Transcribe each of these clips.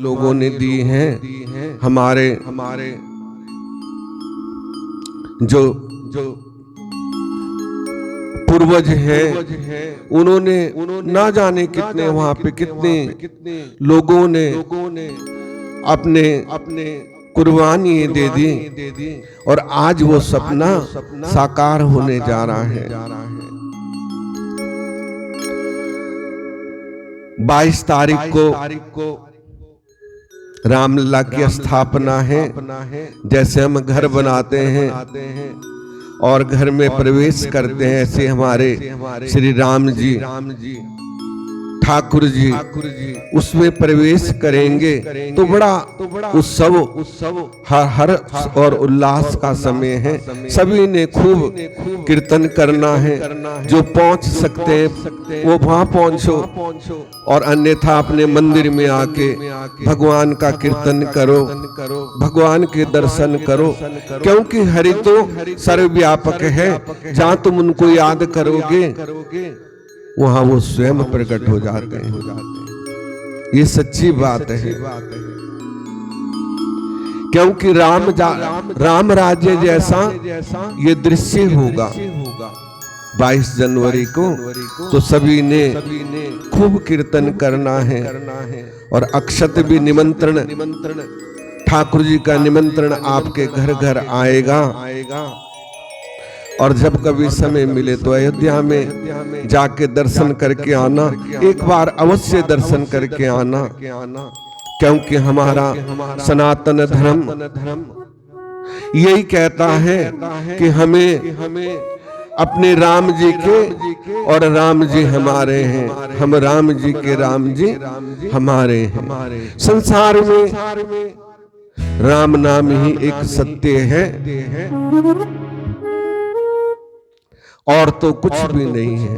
लोगों ने दी हैं। हमारे जो पूर्वज हैं, उन्होंने ना जाने कितने वहां पे कितने लोगों ने अपने कुर्बानी दे दी और आज वो सपना साकार होने जा रहा है। 22 तारीख को रामलला की स्थापना है। जैसे हम घर बनाते हैं और घर में प्रवेश करते हैं, ऐसे हमारे श्री राम जी ठाकुर जी उसमें प्रवेश करेंगे तो बड़ा उत्सव हर और उल्लास का समय है। सभी ने खूब कीर्तन करना है। जो पहुंच सकते हैं वो वहां पहुंचो और अन्यथा अपने मंदिर में आके भगवान का कीर्तन करो, भगवान के दर्शन करो, क्योंकि हरि तो सर्वव्यापक है। जहां तुम उनको याद करोगे वहां वो स्वयं प्रकट हो जाते हैं। ये सच्ची बात है, क्योंकि राम राज्य जैसा ये दृश्य होगा 22 जनवरी को। तो सभी ने खूब कीर्तन करना है और अक्षत भी निमंत्रण, ठाकुर जी का निमंत्रण आपके घर घर आएगा। और जब कभी समय मिले तो अयोध्या में जाके दर्शन करके आना, एक बार अवश्य दर्शन करके आना, क्योंकि हमारा सनातन धर्म यही कहता है कि हमें अपने राम जी के और राम जी हमारे हैं, हम राम जी के राम जी हमारे हैं। संसार में राम नाम ही एक सत्य है और तो कुछ भी नहीं है।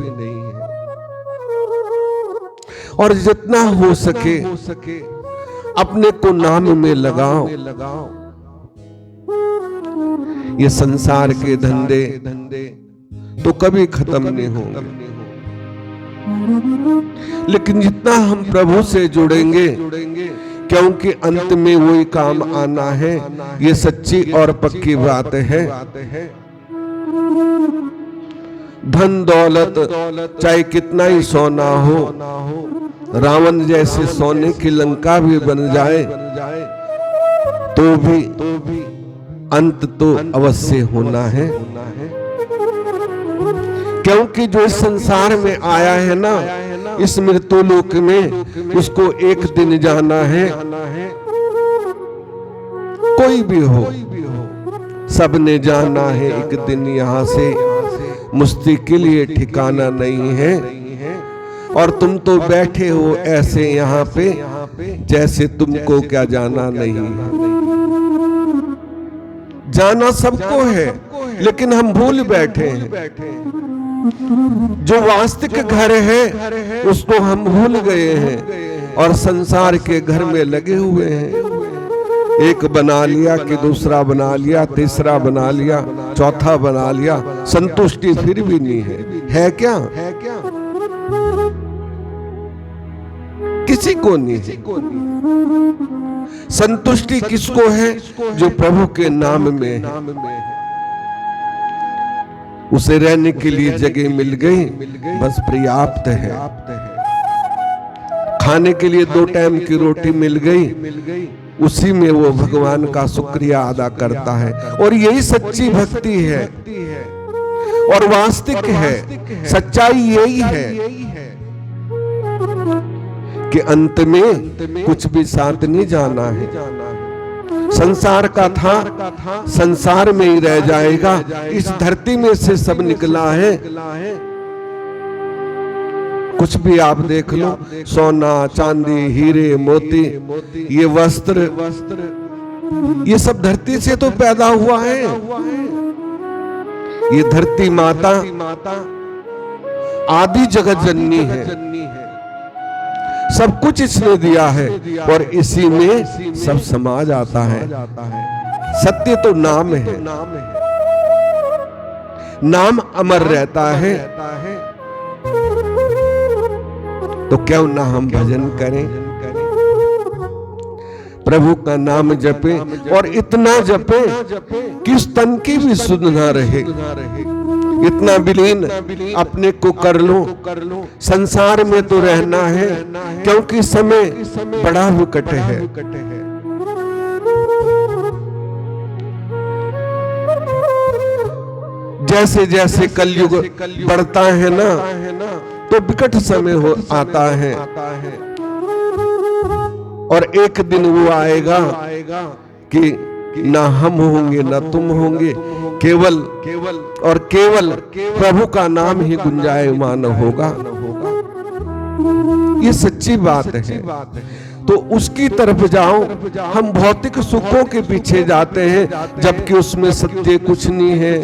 और जितना हो सके अपने को नाम में लगाओ। ये संसार के धंधे तो कभी खत्म नहीं होंगे, लेकिन जितना हम प्रभु से जुड़ेंगे, क्योंकि अंत में वही काम आना है। ये सच्ची और पक्की बात है। धन दौलत चाहे कितना ही सोना हो, रावण जैसे सोने की लंका भी बन जाए तो भी अंत तो अवश्य होना है। क्योंकि जो इस संसार में आया है ना, इस मृत्यु लोक में, उसको एक दिन जाना है। कोई भी हो, सबने जाना है एक दिन यहाँ से। मुस्ती के लिए ठिकाना नहीं है। और तुम तो बैठे हो ऐसे यहाँ पे जैसे तुमको क्या जाना नहीं। जाना सबको है, लेकिन हम भूल बैठे हैं। जो वास्तविक घर है उसको हम भूल गए हैं और संसार के घर में लगे हुए हैं। एक बना लिया कि दूसरा बना लिया, तीसरा बना लिया, चौथा बना लिया, संतुष्टि फिर भी नहीं है क्या? किसी को नहीं है। संतुष्टि किसको है? जो प्रभु के नाम में है। उसे रहने के लिए जगह मिल गई, बस पर्याप्त है। खाने के लिए 2 टाइम की रोटी मिल गई, उसी में वो भगवान का शुक्रिया अदा करता है। और यही सच्ची भक्ति है और वास्तविक है। सच्चाई यही है कि अंत में कुछ भी साथ नहीं जाना है। संसार का था संसार में ही रह जाएगा। इस धरती में से सब निकला है। कुछ भी आप देख लो, सोना चांदी हीरे मोती, ये वस्त्र, ये सब धरती से तो पैदा हुआ है। ये धरती माता आदि जगत जननी है। सब कुछ इसने दिया है और इसी में सब समा जाता है। सत्य तो नाम है। नाम अमर रहता है। तो क्यों ना हम भजन करें। प्रभु का नाम जपे और इतना जपे कि उस तन की भी सुध ना रहे। इतना विलीन अपने को कर लो। संसार में तो रहना है, क्योंकि समय बड़ा विकट है। जैसे जैसे कलयुग बढ़ता है ना, तो विकट समय आता है। और एक दिन वो आएगा कि ना हम होंगे ना तुम होंगे, केवल और केवल प्रभु का नाम ही गुंजायमान होगा। ये सच्ची बात है। तो उसकी तरफ जाओ। हम भौतिक सुखों के पीछे जाते हैं, जबकि उसमें सत्य कुछ नहीं है।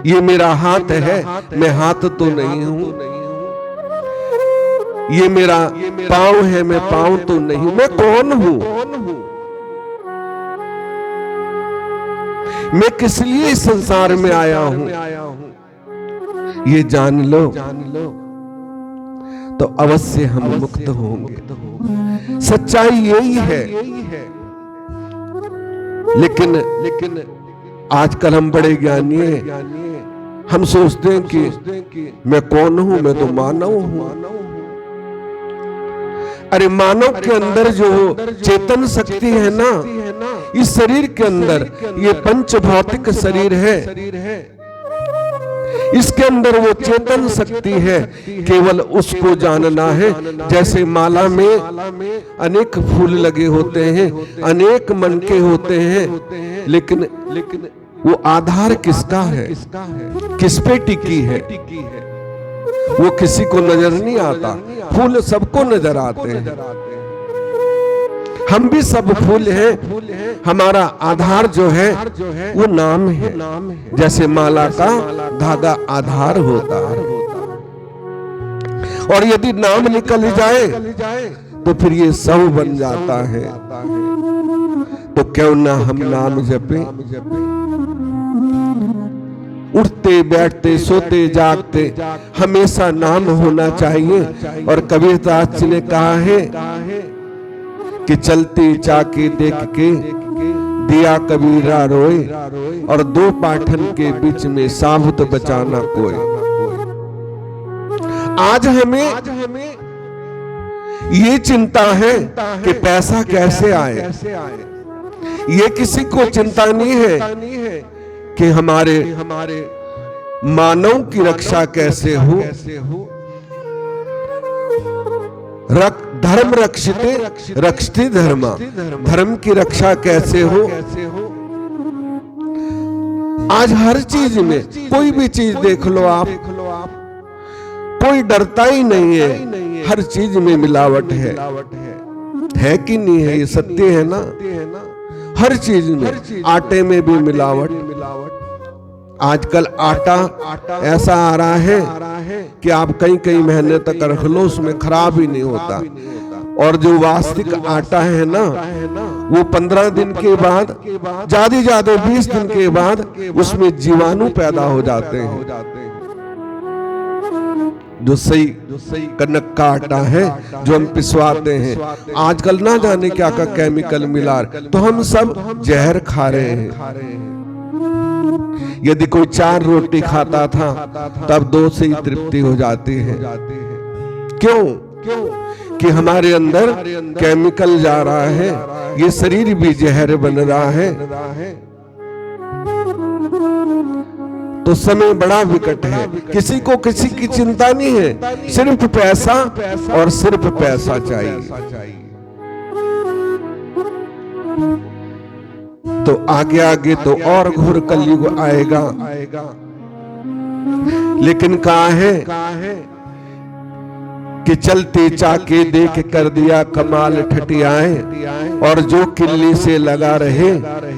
ये मेरा हाथ है, मैं हाथ तो नहीं हूं। ये मेरा पांव है, मैं पांव तो नहीं। मैं कौन हूं? मैं किस लिए इस संसार में आया हूं? ये जान लो तो अवश्य हम मुक्त होंगे। सच्चाई यही है। लेकिन आजकल हम बड़े ज्ञानी हैं। हम सोचते हैं कि मैं कौन हूं? मैं तो मानव हूं। अरे मानव के अंदर जो चेतन शक्ति है ना, इस शरीर के अंदर, ये पंच भौतिक शरीर है, इसके अंदर वो चेतन शक्ति है। केवल उसको जानना है। जैसे माला में अनेक फूल लगे होते हैं, अनेक मनके होते हैं, लेकिन वो आधार किसका है? किस पे टिकी है? वो किसी को नजर नहीं आता। फूल सबको नजर आते हैं। हम भी सब फूल हैं। हमारा आधार जो है वो नाम है। जैसे माला का धागा आधार होता है, और यदि नाम निकल जाए तो फिर ये सब बन जाता है। तो क्यों ना हम नाम जपे। उठते बैठते सोते जागते हमेशा नाम होना चाहिए। और कबीरदास जी ने कहा है कि चलती चाकी देख के दिया कबीरा रोए, और दो पाठन के बीच में साबुत बचाना कोई। आज हमें ये चिंता है कि पैसा कैसे आए। ये किसी को चिंता नहीं है कि हमारे मानव की रक्षा कैसे हो। धर्म रक्षिते रक्षति धर्मा, धर्म की रक्षा कैसे हो। आज हर चीज में, कोई भी चीज देख लो आप, कोई डरता ही नहीं है। हर चीज में मिलावट है कि नहीं है? ये सत्य है ना। हर चीज में, आटे में भी मिलावट। आजकल आटा ऐसा आ रहा है कि आप कई महीने तक रख लो, उसमें खराब ही नहीं होता। और जो वास्तविक आटा है ना, वो 15 दिन के बाद, ज्यादा 20 दिन के बाद उसमें जीवाणु पैदा हो जाते हैं। जो सही कनक का आटा है जो हम पिसवाते हैं, आजकल ना जाने क्या का केमिकल मिला, तो हम सब जहर खा रहे हैं। यदि कोई 4 रोटी खाता था तब 2 से ही तृप्ति हो जाती है। क्यों? कि हमारे अंदर केमिकल जा रहा है, ये शरीर भी जहर बन रहा है। तो समय बड़ा विकट है। किसी को किसी की चिंता नहीं है, सिर्फ पैसा और सिर्फ पैसा चाहिए। तो आगे आगे तो और घोर कलयुग आएगा। लेकिन कहा है कि चलते चाके देख कर दिया कमाल ठठियाए, और जो किल्ली से लगा रहे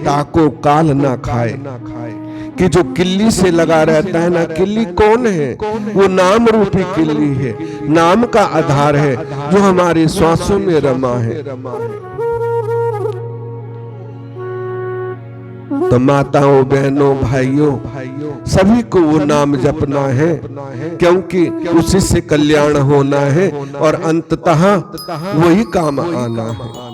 ताको काल ना खाए। कि जो किल्ली से लगा रहता है ना, किल्ली कौन है? वो नाम रूपी किल्ली है। नाम का आधार है जो हमारे श्वासों में रमा है। तो माताओं, बहनों, भाइयों, सभी को वो नाम जपना है, क्योंकि उसी से कल्याण होना है और अंततः वही काम आना है।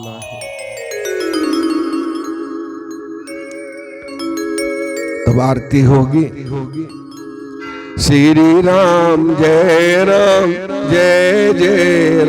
तब आरती होगी। श्री राम जय जय राम।